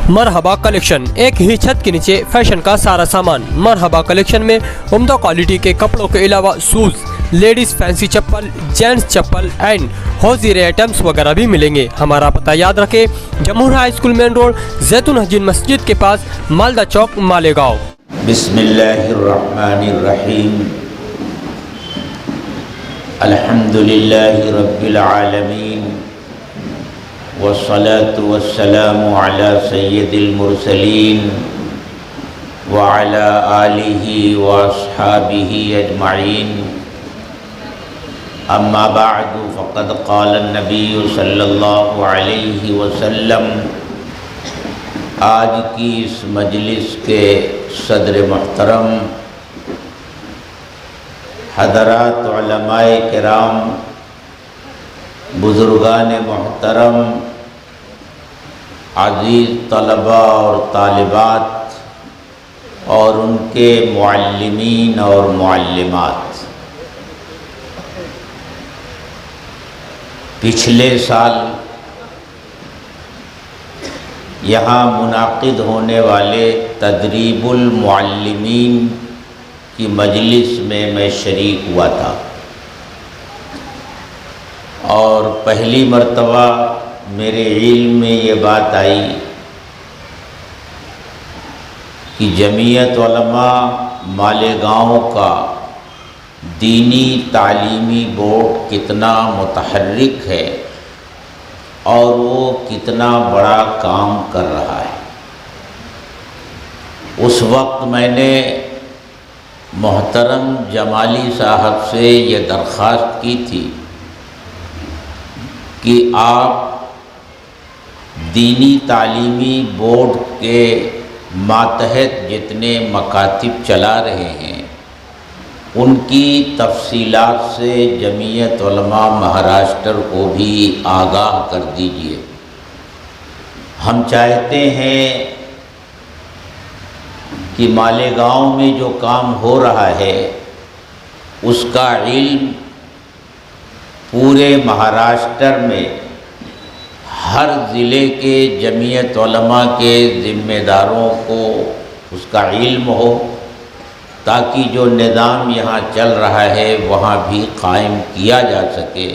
مرحبا کلیکشن، ایک ہی چھت کے نیچے فیشن کا سارا سامان۔ مرحبا کلیکشن میں عمدہ کوالٹی کے کپڑوں کے علاوہ شوز، لیڈیز فینسی چپل، جینٹس چپل اینڈ ہوزیر آئٹمس وغیرہ بھی ملیں گے۔ ہمارا پتہ یاد رکھیں، جمہور ہائی اسکول مین روڈ، زیتون حجین مسجد کے پاس، مالدہ چوک، مالیگاؤں۔ بسم اللہ الرحمن الرحیم۔ الحمدللہ رب العالمین، والصلاة والسلام على سید المرسلین وعلى آلہ واصحابہ اجمعین۔ اما بعد فقد قال النبی صلی اللہ علیہ وسلم۔ آج کی اس مجلس کے صدر محترم حضرات علماء کرام، بزرگان محترم، عزیز طلباء اور طالبات اور ان کے معلمین اور معلمات، پچھلے سال یہاں منعقد ہونے والے تدریب المعلمین کی مجلس میں شریک ہوا تھا، اور پہلی مرتبہ میرے علم میں یہ بات آئی کہ جمعیت علماء مالیگاؤں کا دینی تعلیمی بورڈ کتنا متحرک ہے اور وہ کتنا بڑا کام کر رہا ہے۔ اس وقت میں نے محترم جمالی صاحب سے یہ درخواست کی تھی کہ آپ دینی تعلیمی بورڈ کے ماتحت جتنے مکاتب چلا رہے ہیں ان کی تفصیلات سے جمعیت علماء مہاراشٹر کو بھی آگاہ کر دیجیے۔ ہم چاہتے ہیں کہ مالیگاؤں میں جو کام ہو رہا ہے اس کا علم پورے مہاراشٹر میں ہر ضلع کے جمعیت علماء کے ذمہ داروں کو اس کا علم ہو، تاکہ جو نظام یہاں چل رہا ہے وہاں بھی قائم کیا جا سکے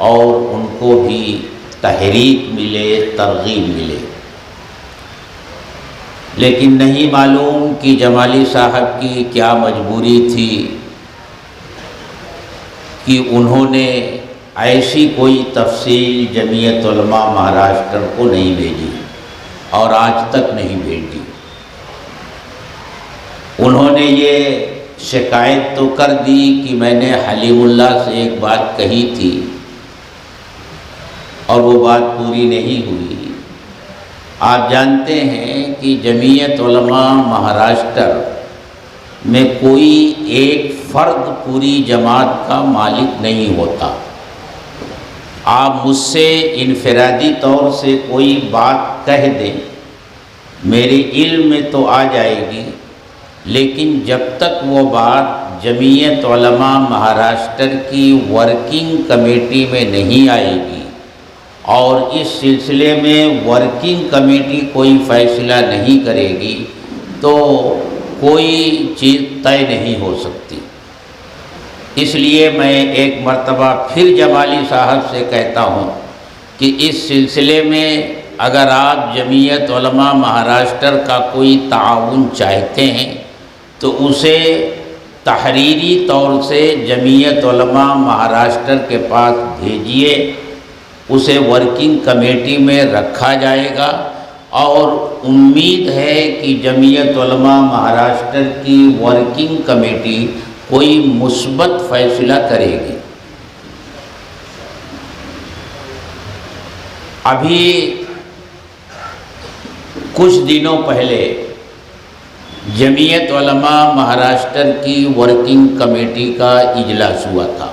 اور ان کو بھی تحریک ملے، ترغیب ملے۔ لیکن نہیں معلوم کہ جمالی صاحب کی کیا مجبوری تھی کہ انہوں نے ایسی کوئی تفصیل جمعیت علماء مہاراشٹر کو نہیں بھیجی اور آج تک نہیں بھیجی۔ انہوں نے یہ شکایت تو کر دی کہ میں نے حلیم اللہ سے ایک بات کہی تھی اور وہ بات پوری نہیں ہوئی۔ آپ جانتے ہیں کہ جمعیت علماء مہاراشٹر میں کوئی ایک فرد پوری جماعت کا مالک نہیں ہوتا۔ آپ مجھ سے انفرادی طور سے کوئی بات کہہ دیں، میرے علم میں تو آ جائے گی، لیکن جب تک وہ بات جمعیت علماء مہاراشٹر کی ورکنگ کمیٹی میں نہیں آئے گی اور اس سلسلے میں ورکنگ کمیٹی کوئی فیصلہ نہیں کرے گی تو کوئی چیز طے نہیں ہو سکتی۔ اس لیے میں ایک مرتبہ پھر جمالی صاحب سے کہتا ہوں کہ اس سلسلے میں اگر آپ جمعیت علماء مہاراشٹر کا کوئی تعاون چاہتے ہیں تو اسے تحریری طور سے جمعیت علماء مہاراشٹر کے پاس بھیجیے، اسے ورکنگ کمیٹی میں رکھا جائے گا، اور امید ہے کہ جمعیت علماء مہاراشٹر کی ورکنگ کمیٹی کوئی مثبت فیصلہ کرے گی۔ ابھی کچھ دنوں پہلے جمعیت علماء مہاراشٹر کی ورکنگ کمیٹی کا اجلاس ہوا تھا۔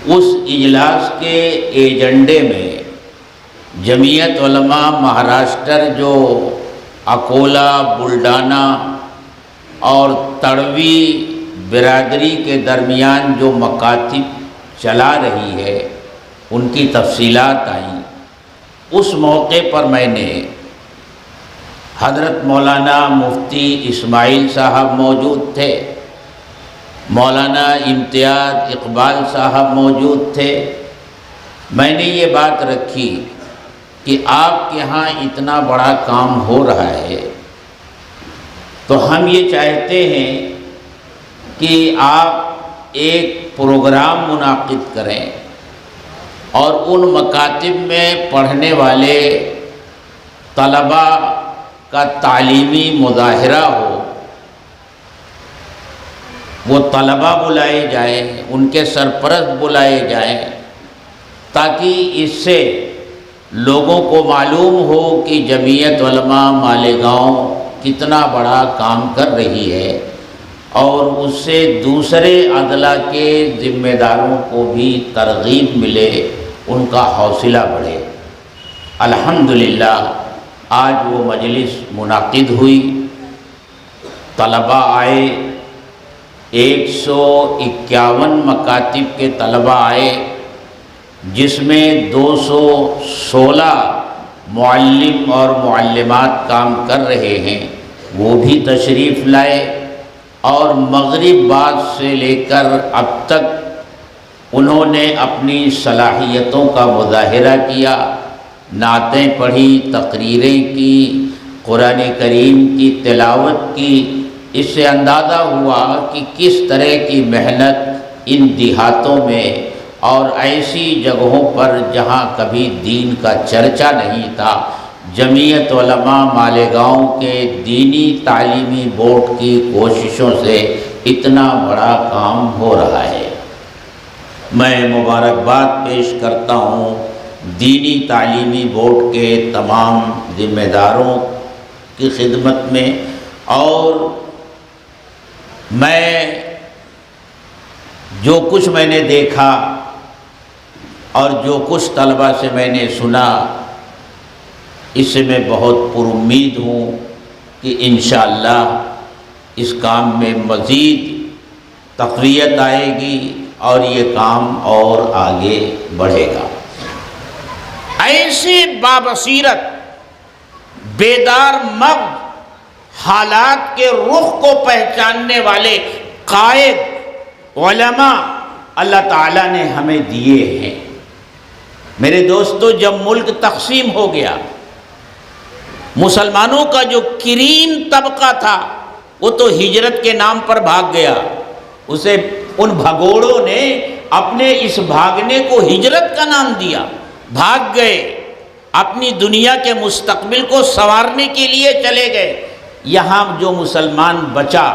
اس اجلاس کے ایجنڈے میں جمعیت علماء مہاراشٹر جو اکولا، بلڈانا اور تڑوی برادری کے درمیان جو مکاتب چلا رہی ہے ان کی تفصیلات آئیں۔ اس موقع پر میں نے حضرت مولانا مفتی اسماعیل صاحب موجود تھے، مولانا امتیاز اقبال صاحب موجود تھے۔ میں نے یہ بات رکھی کہ آپ کے ہاں اتنا بڑا کام ہو رہا ہے تو ہم یہ چاہتے ہیں کہ آپ ایک پروگرام منعقد کریں اور ان مکاتب میں پڑھنے والے طلباء کا تعلیمی مظاہرہ ہو، وہ طلباء بلائے جائیں، ان کے سرپرست بلائے جائیں، تاکہ اس سے لوگوں کو معلوم ہو کہ جمعیت علماء مالیگاؤں کتنا بڑا کام کر رہی ہے، اور اس سے دوسرے اضلاع کے ذمہ داروں کو بھی ترغیب ملے، ان کا حوصلہ بڑھے۔ الحمدللہ آج وہ مجلس منعقد ہوئی، طلباء آئے، 151 مکاتب کے طلباء آئے، جس میں 216 معلم اور معلمات کام کر رہے ہیں، وہ بھی تشریف لائے، اور مغرب بعد سے لے کر اب تک انہوں نے اپنی صلاحیتوں کا مظاہرہ کیا، نعتیں پڑھی، تقریریں کی، قرآن کریم کی تلاوت کی۔ اس سے اندازہ ہوا کہ کس طرح کی محنت ان دیہاتوں میں اور ایسی جگہوں پر جہاں کبھی دین کا چرچا نہیں تھا، جمعیت علماء مالیگاؤں کے دینی تعلیمی بورڈ کی کوششوں سے اتنا بڑا کام ہو رہا ہے۔ میں مبارکباد پیش کرتا ہوں دینی تعلیمی بورڈ کے تمام ذمہ داروں کی خدمت میں، اور جو کچھ میں نے دیکھا اور جو کچھ طلباء سے میں نے سنا، اس سے میں بہت پر امید ہوں کہ انشاءاللہ اس کام میں مزید تقویت آئے گی اور یہ کام اور آگے بڑھے گا۔ ایسے بابصیرت، بیدار مغز، حالات کے رخ کو پہچاننے والے قائد علماء اللہ تعالیٰ نے ہمیں دیے ہیں۔ میرے دوستو، جب ملک تقسیم ہو گیا، مسلمانوں کا جو کریم طبقہ تھا وہ تو ہجرت کے نام پر بھاگ گیا، اسے ان بھگوڑوں نے اپنے اس بھاگنے کو ہجرت کا نام دیا، بھاگ گئے، اپنی دنیا کے مستقبل کو سنوارنے کے لیے چلے گئے۔ یہاں جو مسلمان بچا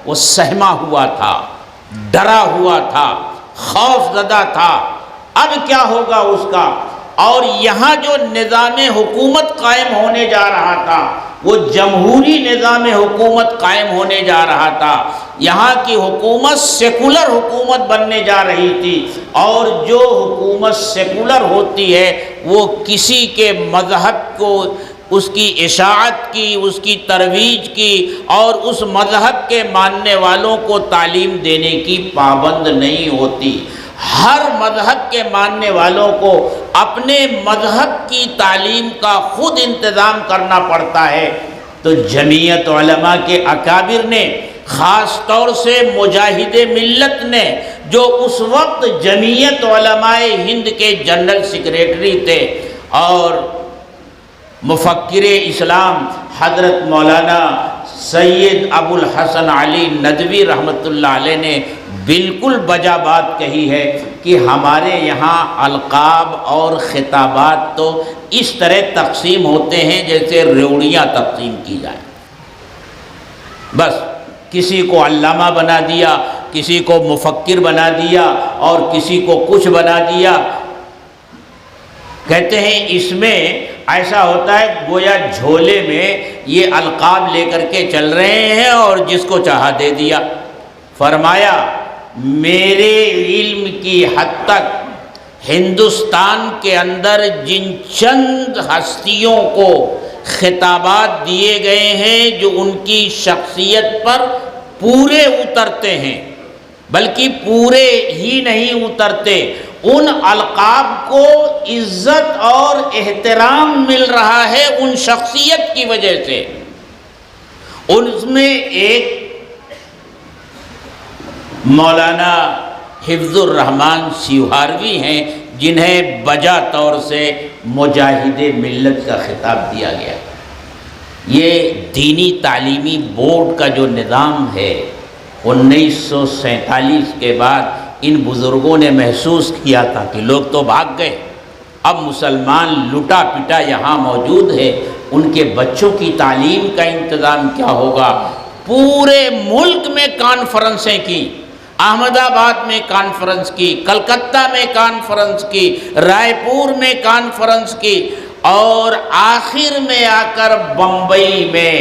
وہ سہما ہوا تھا، ڈرا ہوا تھا، خوف زدہ تھا، اب کیا ہوگا اس کا۔ اور یہاں جو نظام حکومت قائم ہونے جا رہا تھا وہ جمہوری نظام حکومت قائم ہونے جا رہا تھا، یہاں کی حکومت سیکولر حکومت بننے جا رہی تھی، اور جو حکومت سیکولر ہوتی ہے وہ کسی کے مذہب کو، اس کی اشاعت کی، اس کی ترویج کی، اور اس مذہب کے ماننے والوں کو تعلیم دینے کی پابند نہیں ہوتی۔ ہر مذہب کے ماننے والوں کو اپنے مذہب کی تعلیم کا خود انتظام کرنا پڑتا ہے۔ تو جمعیت علماء کے اکابر نے، خاص طور سے مجاہد ملت نے، جو اس وقت جمعیت علماء ہند کے جنرل سیکریٹری تھے، اور مفکر اسلام حضرت مولانا سید ابو الحسن علی ندوی رحمۃ اللہ علیہ نے بالکل بجا بات کہی ہے کہ ہمارے یہاں القاب اور خطابات تو اس طرح تقسیم ہوتے ہیں جیسے ریوڑیاں تقسیم کی جائیں، بس کسی کو علامہ بنا دیا، کسی کو مفکر بنا دیا، اور کسی کو کچھ بنا دیا۔ کہتے ہیں اس میں ایسا ہوتا ہے گویا جھولے میں یہ القاب لے کر کے چل رہے ہیں اور جس کو چاہا دے دیا۔ فرمایا میرے علم کی حد تک ہندوستان کے اندر جن چند ہستیوں کو خطابات دیے گئے ہیں جو ان کی شخصیت پر پورے اترتے ہیں، بلکہ پورے ہی نہیں اترتے، ان القاب کو عزت اور احترام مل رہا ہے ان شخصیت کی وجہ سے۔ اس میں ایک مولانا حفظ الرحمان سیوہاروی ہیں جنہیں بجا طور سے مجاہد ملت کا خطاب دیا گیا۔ یہ دینی تعلیمی بورڈ کا جو نظام ہے 1947 کے بعد ان بزرگوں نے محسوس کیا تھا کہ لوگ تو بھاگ گئے، اب مسلمان لٹا پٹا یہاں موجود ہے، ان کے بچوں کی تعلیم کا انتظام کیا ہوگا؟ پورے ملک میں کانفرنسیں کی، احمد آباد میں کانفرنس کی، کلکتہ میں کانفرنس کی، رائے پور میں کانفرنس کی، اور آخر میں آ کر بمبئی میں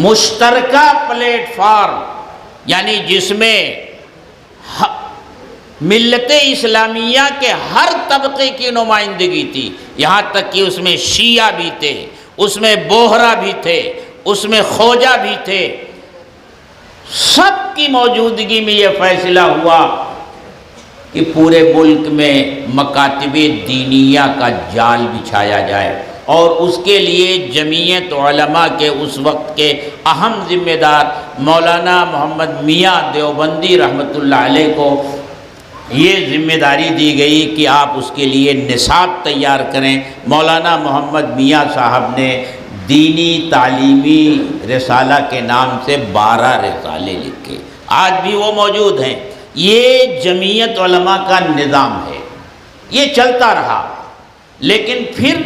مشترکہ پلیٹ فارم، یعنی جس میں ملت اسلامیہ کے ہر طبقے کی نمائندگی تھی، یہاں تک کہ اس میں شیعہ بھی تھے، اس میں بوہرا بھی تھے، اس میں خوجہ بھی تھے، سب کی موجودگی میں یہ فیصلہ ہوا کہ پورے ملک میں مکاتب دینیہ کا جال بچھایا جائے، اور اس کے لیے جمعیت علماء کے اس وقت کے اہم ذمہ دار مولانا محمد میاں دیوبندی رحمۃ اللہ علیہ کو یہ ذمہ داری دی گئی کہ آپ اس کے لیے نصاب تیار کریں۔ مولانا محمد میاں صاحب نے دینی تعلیمی رسالہ کے نام سے 12 رسالے لکھے، آج بھی وہ موجود ہیں۔ یہ جمعیت علماء کا نظام ہے، یہ چلتا رہا، لیکن پھر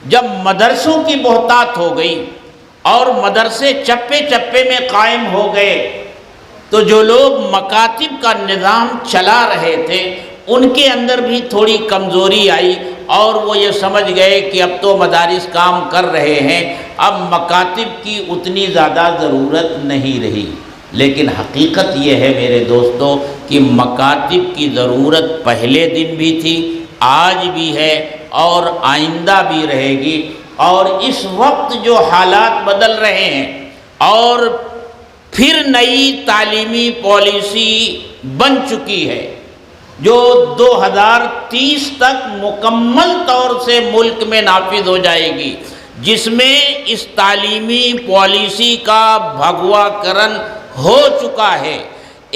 جب مدرسوں کی بہتات ہو گئی اور مدرسے چپے چپے میں قائم ہو گئے، تو جو لوگ مکاتب کا نظام چلا رہے تھے ان کے اندر بھی تھوڑی کمزوری آئی، اور وہ یہ سمجھ گئے کہ اب تو مدارس کام کر رہے ہیں، اب مکاتب کی اتنی زیادہ ضرورت نہیں رہی۔ لیکن حقیقت یہ ہے میرے دوستو کہ مکاتب کی ضرورت پہلے دن بھی تھی، آج بھی ہے، اور آئندہ بھی رہے گی۔ اور اس وقت جو حالات بدل رہے ہیں اور پھر نئی تعلیمی پالیسی بن چکی ہے جو 2030 تک مکمل طور سے ملک میں نافذ ہو جائے گی، جس میں اس تعلیمی پالیسی کا بھگوا کرن ہو چکا ہے۔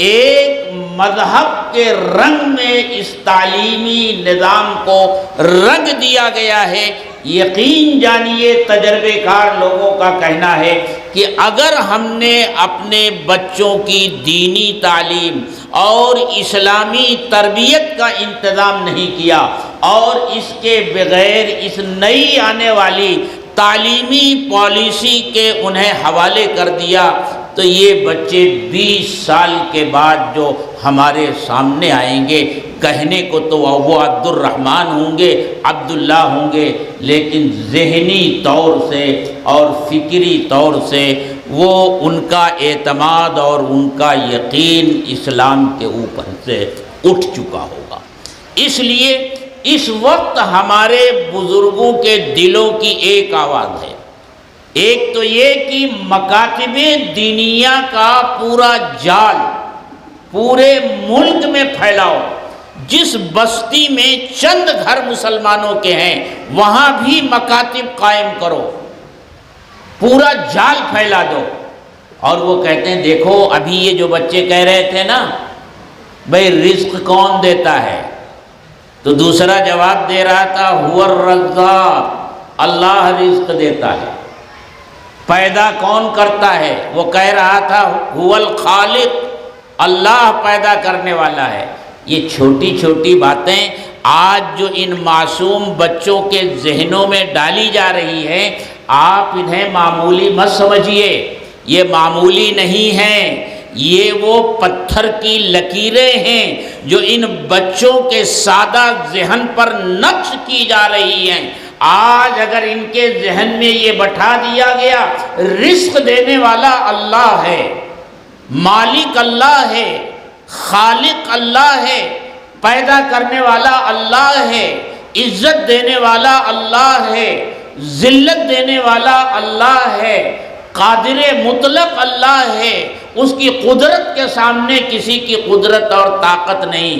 ایک مذہب کے رنگ میں اس تعلیمی نظام کو رنگ دیا گیا ہے۔ یقین جانیے تجربے کار لوگوں کا کہنا ہے کہ اگر ہم نے اپنے بچوں کی دینی تعلیم اور اسلامی تربیت کا انتظام نہیں کیا اور اس کے بغیر اس نئی آنے والی تعلیمی پالیسی کے انہیں حوالے کر دیا، تو یہ بچے 20 سال کے بعد جو ہمارے سامنے آئیں گے، کہنے کو تو وہ عبد الرحمن ہوں گے، عبداللہ ہوں گے، لیکن ذہنی طور سے اور فکری طور سے وہ ان کا اعتماد اور ان کا یقین اسلام کے اوپر سے اٹھ چکا ہوگا۔ اس لیے اس وقت ہمارے بزرگوں کے دلوں کی ایک آواز ہے، ایک تو یہ کہ مکاتب دینیہ کا پورا جال پورے ملک میں پھیلاؤ، جس بستی میں چند گھر مسلمانوں کے ہیں وہاں بھی مکاتب قائم کرو، پورا جال پھیلا دو۔ اور وہ کہتے ہیں دیکھو ابھی یہ جو بچے کہہ رہے تھے نا بھئی رزق کون دیتا ہے، تو دوسرا جواب دے رہا تھا هو الرزاق، اللہ رزق دیتا ہے۔ پیدا کون کرتا ہے، وہ کہہ رہا تھا هو الخالق، اللہ پیدا کرنے والا ہے۔ یہ چھوٹی چھوٹی باتیں آج جو ان معصوم بچوں کے ذہنوں میں ڈالی جا رہی ہیں، آپ انہیں معمولی مت سمجھیے، یہ معمولی نہیں ہیں، یہ وہ پتھر کی لکیریں ہیں جو ان بچوں کے سادہ ذہن پر نقش کی جا رہی ہیں۔ آج اگر ان کے ذہن میں یہ بٹھا دیا گیا رزق دینے والا اللہ ہے، مالک اللہ ہے، خالق اللہ ہے، پیدا کرنے والا اللہ ہے، عزت دینے والا اللہ ہے، ذلت دینے والا اللہ ہے، قادر مطلق اللہ ہے، اس کی قدرت کے سامنے کسی کی قدرت اور طاقت نہیں،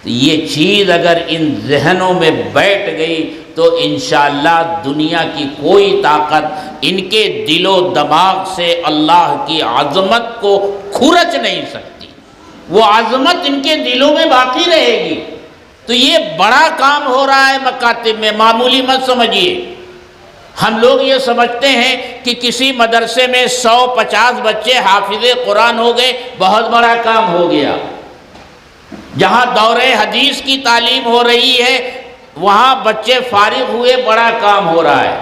تو یہ چیز اگر ان ذہنوں میں بیٹھ گئی تو انشاءاللہ دنیا کی کوئی طاقت ان کے دل و دماغ سے اللہ کی عظمت کو کھرچ نہیں سکتی، وہ عظمت ان کے دلوں میں باقی رہے گی۔ تو یہ بڑا کام ہو رہا ہے مکاتب میں، معمولی مت سمجھیے۔ ہم لوگ یہ سمجھتے ہیں کہ کسی مدرسے میں 150 بچے حافظ قرآن ہو گئے، بہت بڑا کام ہو گیا۔ جہاں دور حدیث کی تعلیم ہو رہی ہے وہاں بچے فارغ ہوئے، بڑا کام ہو رہا ہے۔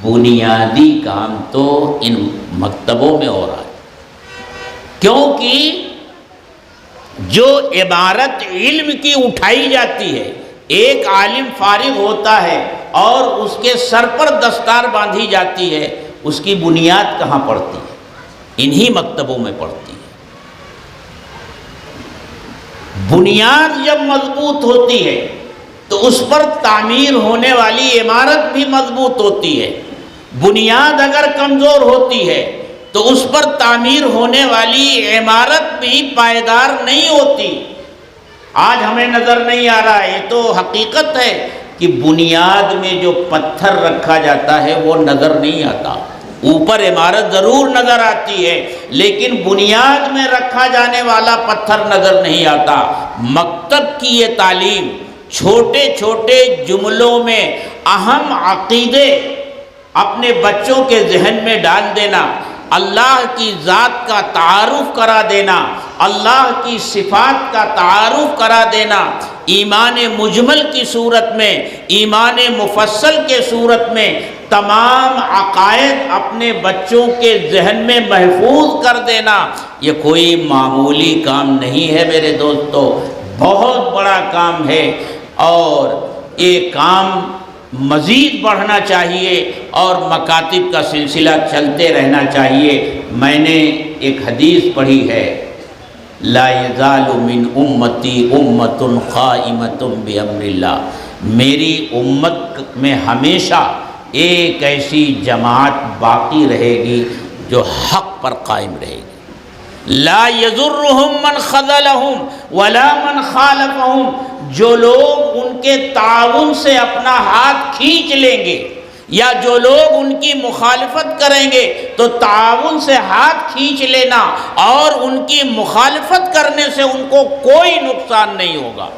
بنیادی کام تو ان مکتبوں میں ہو رہا ہے، کیونکہ جو عبارت علم کی اٹھائی جاتی ہے، ایک عالم فارغ ہوتا ہے اور اس کے سر پر دستار باندھی جاتی ہے، اس کی بنیاد کہاں پڑتی ہے؟ انہی مکتبوں میں پڑتی ہے۔ بنیاد جب مضبوط ہوتی ہے تو اس پر تعمیر ہونے والی عمارت بھی مضبوط ہوتی ہے۔ بنیاد اگر کمزور ہوتی ہے تو اس پر تعمیر ہونے والی عمارت بھی پائیدار نہیں ہوتی۔ آج ہمیں نظر نہیں آ رہا ہے، یہ تو حقیقت ہے کہ بنیاد میں جو پتھر رکھا جاتا ہے وہ نظر نہیں آتا۔ اوپر عمارت ضرور نظر آتی ہے لیکن بنیاد میں رکھا جانے والا پتھر نظر نہیں آتا۔ مکتب کی یہ تعلیم چھوٹے چھوٹے جملوں میں اہم عقیدے اپنے بچوں کے ذہن میں ڈال دینا، اللہ کی ذات کا تعارف کرا دینا، اللہ کی صفات کا تعارف کرا دینا، ایمان مجمل کی صورت میں، ایمان مفصل کے صورت میں تمام عقائد اپنے بچوں کے ذہن میں محفوظ کر دینا، یہ کوئی معمولی کام نہیں ہے میرے دوستو، بہت بڑا کام ہے۔ اور یہ کام مزید بڑھنا چاہیے اور مکاتب کا سلسلہ چلتے رہنا چاہیے۔ میں نے ایک حدیث پڑھی ہے، لا یزال من امتی امت قائمۃ بامر اللہ، میری امت میں ہمیشہ ایک ایسی جماعت باقی رہے گی جو حق پر قائم رہے گی۔ لا یضرهم من خذلهم ولا من خالفهم، جو لوگ ان کے تعاون سے اپنا ہاتھ کھینچ لیں گے یا جو لوگ ان کی مخالفت کریں گے تو تعاون سے ہاتھ کھینچ لینا اور ان کی مخالفت کرنے سے ان کو کوئی نقصان نہیں ہوگا۔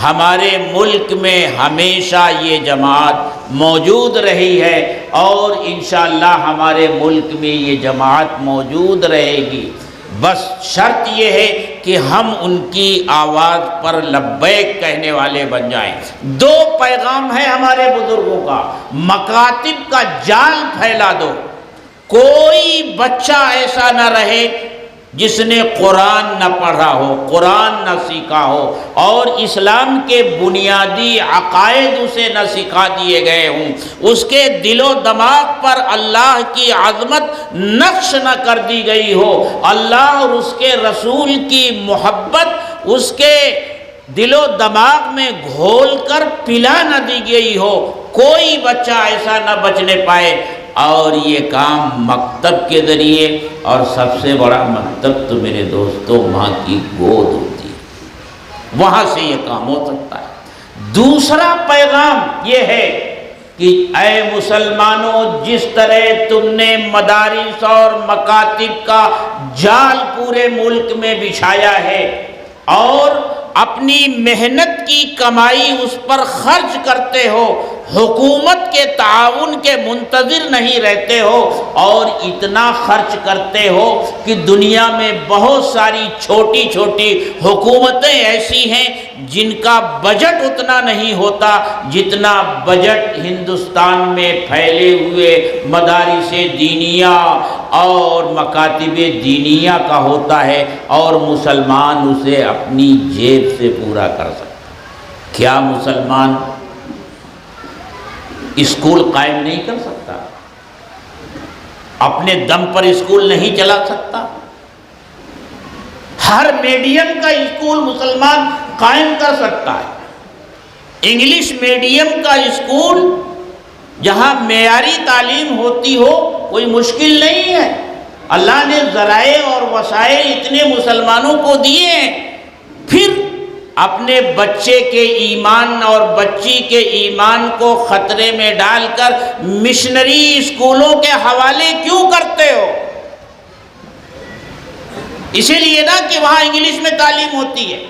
ہمارے ملک میں ہمیشہ یہ جماعت موجود رہی ہے اور انشاءاللہ ہمارے ملک میں یہ جماعت موجود رہے گی، بس شرط یہ ہے کہ ہم ان کی آواز پر لبیک کہنے والے بن جائیں۔ دو پیغام ہے ہمارے بزرگوں کا، مکاتب کا جال پھیلا دو، کوئی بچہ ایسا نہ رہے جس نے قرآن نہ پڑھا ہو، قرآن نہ سیکھا ہو اور اسلام کے بنیادی عقائد اسے نہ سکھا دیے گئے ہوں، اس کے دل و دماغ پر اللہ کی عظمت نقش نہ کر دی گئی ہو، اللہ اور اس کے رسول کی محبت اس کے دل و دماغ میں گھول کر پلا نہ دی گئی ہو، کوئی بچہ ایسا نہ بچنے پائے۔ اور یہ کام مکتب کے ذریعے، اور سب سے بڑا مکتب تو میرے دوستوں ماں کی گود ہوتی ہے، وہاں سے یہ کام ہو سکتا ہے۔ دوسرا پیغام یہ ہے کہ اے مسلمانوں، جس طرح تم نے مدارس اور مکاتب کا جال پورے ملک میں بچھایا ہے اور اپنی محنت کی کمائی اس پر خرچ کرتے ہو، حکومت کے تعاون کے منتظر نہیں رہتے ہو اور اتنا خرچ کرتے ہو کہ دنیا میں بہت ساری چھوٹی چھوٹی حکومتیں ایسی ہیں جن کا بجٹ اتنا نہیں ہوتا جتنا بجٹ ہندوستان میں پھیلے ہوئے مدارس دینیہ اور مکاتب دینیہ کا ہوتا ہے، اور مسلمان اسے اپنی جیب سے پورا کر سکتا۔ کیا مسلمان اسکول قائم نہیں کر سکتا؟ اپنے دم پر اسکول نہیں چلا سکتا؟ ہر میڈیم کا اسکول مسلمان قائم کر سکتا ہے۔ انگلش میڈیم کا اسکول جہاں معیاری تعلیم ہوتی ہو کوئی مشکل نہیں ہے، اللہ نے ذرائع اور وسائل اتنے مسلمانوں کو دیے ہیں، پھر اپنے بچے کے ایمان اور بچی کے ایمان کو خطرے میں ڈال کر مشنری اسکولوں کے حوالے کیوں کرتے ہو؟ اسی لیے نا کہ وہاں انگلش میں تعلیم ہوتی ہے۔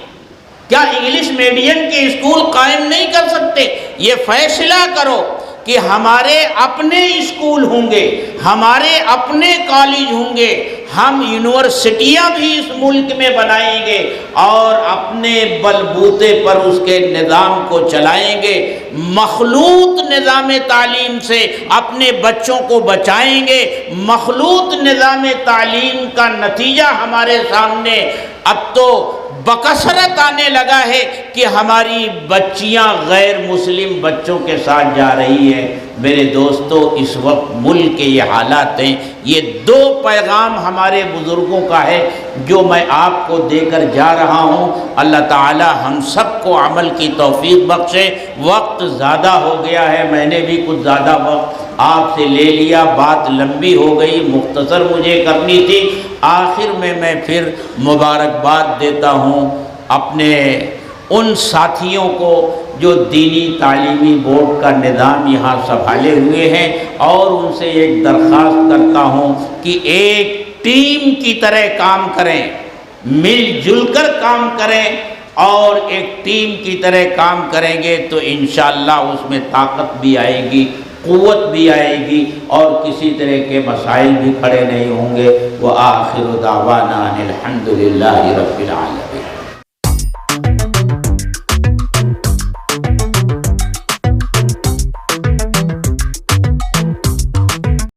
کیا انگلش میڈیم کے اسکول قائم نہیں کر سکتے؟ یہ فیصلہ کرو کہ ہمارے اپنے اسکول ہوں گے، ہمارے اپنے کالج ہوں گے، ہم یونیورسٹیاں بھی اس ملک میں بنائیں گے اور اپنے بلبوتے پر اس کے نظام کو چلائیں گے، مخلوط نظام تعلیم سے اپنے بچوں کو بچائیں گے۔ مخلوط نظام تعلیم کا نتیجہ ہمارے سامنے اب تو بکثرت آنے لگا ہے کہ ہماری بچیاں غیر مسلم بچوں کے ساتھ جا رہی ہیں۔ میرے دوستو، اس وقت ملک کے یہ حالات ہیں۔ یہ دو پیغام ہمارے بزرگوں کا ہے جو میں آپ کو دے کر جا رہا ہوں۔ اللہ تعالی ہم سب کو عمل کی توفیق بخشے۔ وقت زیادہ ہو گیا ہے، میں نے بھی کچھ زیادہ وقت آپ سے لے لیا، بات لمبی ہو گئی، مختصر مجھے کرنی تھی۔ آخر میں پھر مبارکباد دیتا ہوں اپنے ان ساتھیوں کو جو دینی تعلیمی بورڈ کا نظام یہاں سنبھالے ہوئے ہیں، اور ان سے ایک درخواست کرتا ہوں کہ ایک ٹیم کی طرح کام کریں، مل جل کر کام کریں، اور ایک ٹیم کی طرح کام کریں گے تو انشاءاللہ اس میں طاقت بھی آئے گی، قوت بھی آئے گی، اور کسی طرح کے مسائل بھی کھڑے نہیں ہوں گے۔ وآخر دعوانا ان الحمد للہ رب العالمین۔